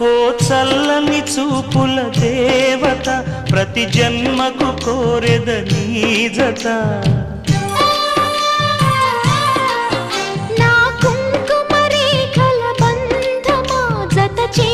ఓ చల్లని చూపుల దేవత ప్రతి జన్మకు కోరెద నీ జత నా కుంకుమ రేఖల బంధమా జత చే